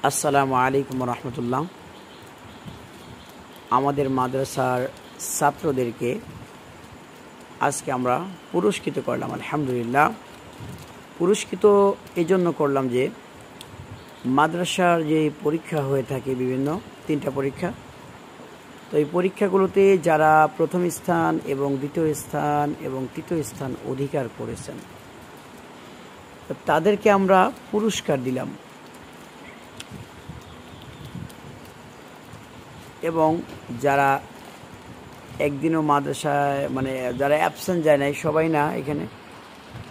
আসসালামু আলাইকুম রহমতুল্লাহ। আমাদের মাদ্রাসার ছাত্রদেরকে আজকে আমরা পুরস্কৃত করলাম। আলহামদুলিল্লাহ। পুরস্কৃত এই জন্য করলাম যে মাদ্রাসার যে পরীক্ষা হয়ে থাকে বিভিন্ন 3টা পরীক্ষা, তো এই পরীক্ষাগুলোতে যারা প্রথম স্থান এবং দ্বিতীয় স্থান এবং তৃতীয় স্থান অধিকার করেছেন তাদেরকে আমরা পুরস্কার দিলাম, এবং যারা একদিনও মাদ্রাসায় যারা অ্যাবসেন্ট যায় নাই, সবাই না এখানে,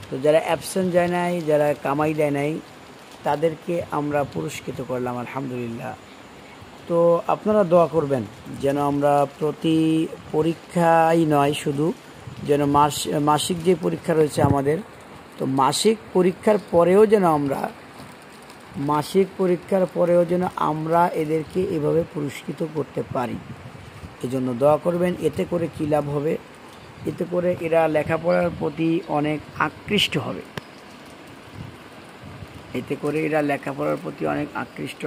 তো যারা অ্যাবসেন্ট যায় নাই, যারা কামাই দেয় নাই, তাদেরকে আমরা পুরস্কৃত করলাম। আলহামদুলিল্লাহ। তো আপনারা দোয়া করবেন যেন আমরা প্রতি পরীক্ষাই নয়, শুধু যেন মাসিক যে পরীক্ষা রয়েছে আমাদের, তো মাসিক পরীক্ষার পরেও যেন আমরা এদেরকে এভাবে পুরস্কৃত করতে পারি। এজন্য দোয়া করবেন। এতে করে কী লাভ হবে? এতে করে এরা লেখাপড়ার প্রতি অনেক আকৃষ্ট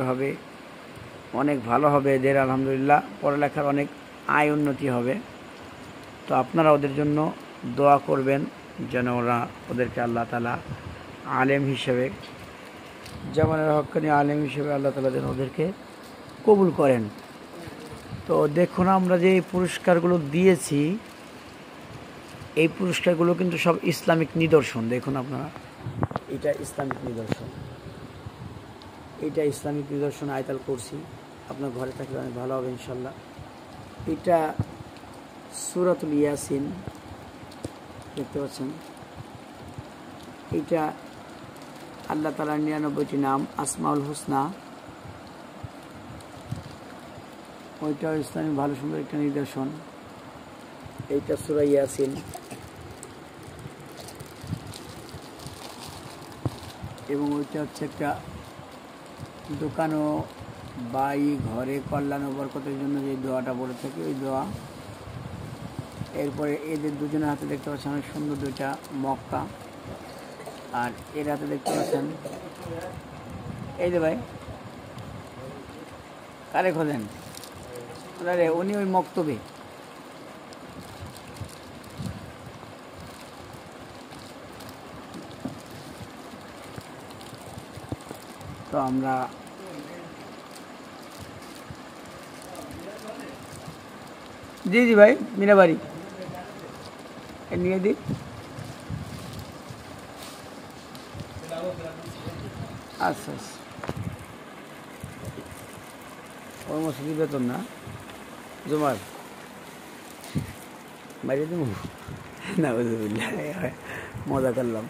হবে। অনেক ভালো হবে এদের। আলহামদুলিল্লাহ, পড়ালেখার অনেক আয় উন্নতি হবে। তো আপনারা ওদের জন্য দোয়া করবেন যেন ওদেরকে আল্লাহ তাআলা আলেম হিসেবে, জামানের হক্কানি আলেম হিসেবে আল্লাহ তাআলা যেন ওদেরকে কবুল করেন। তো দেখুন, আমরা যে পুরস্কারগুলো দিয়েছি, এই পুরস্কারগুলো কিন্তু সব ইসলামিক নিদর্শন। দেখুন আপনারা, এটা ইসলামিক নিদর্শন, আয়াতুল কুরসি। আপনার ঘরে থাকলে অনেক ভালো হবে ইনশাল্লাহ। এটা সূরাতুল ইয়াসিন, দেখতে পাচ্ছেন। এটা আল্লাহ তাআলার 99টি নাম, আসমাউল হুসনা। ওইটাও ইসলামিক ভালো সুন্দর একটা নিদর্শন। এইটা সূরা ইয়াসিন। এবং ওইটা হচ্ছে একটা দোকান ও বাড়ি ঘরে কল্যাণ ও বরকতের জন্য যে দোয়াটা বলে থাকে, ওই দোয়া। এরপরে এদের দুজনের হাতে দেখতে পাচ্ছেন অনেক সুন্দর 2টা মক্কা, আর এর হাতে দেখতে পাচ্ছেন, এই যে ভাই কারে খোঁজেন, উনি ওই মক্তবে। তো আমরা জি ভাই, মিনাবাড়ি নিয়ে দিই। আচ্ছা, ওর মসজিদ বেতন না জমার বাইরে দেবো না, মজা করলাম।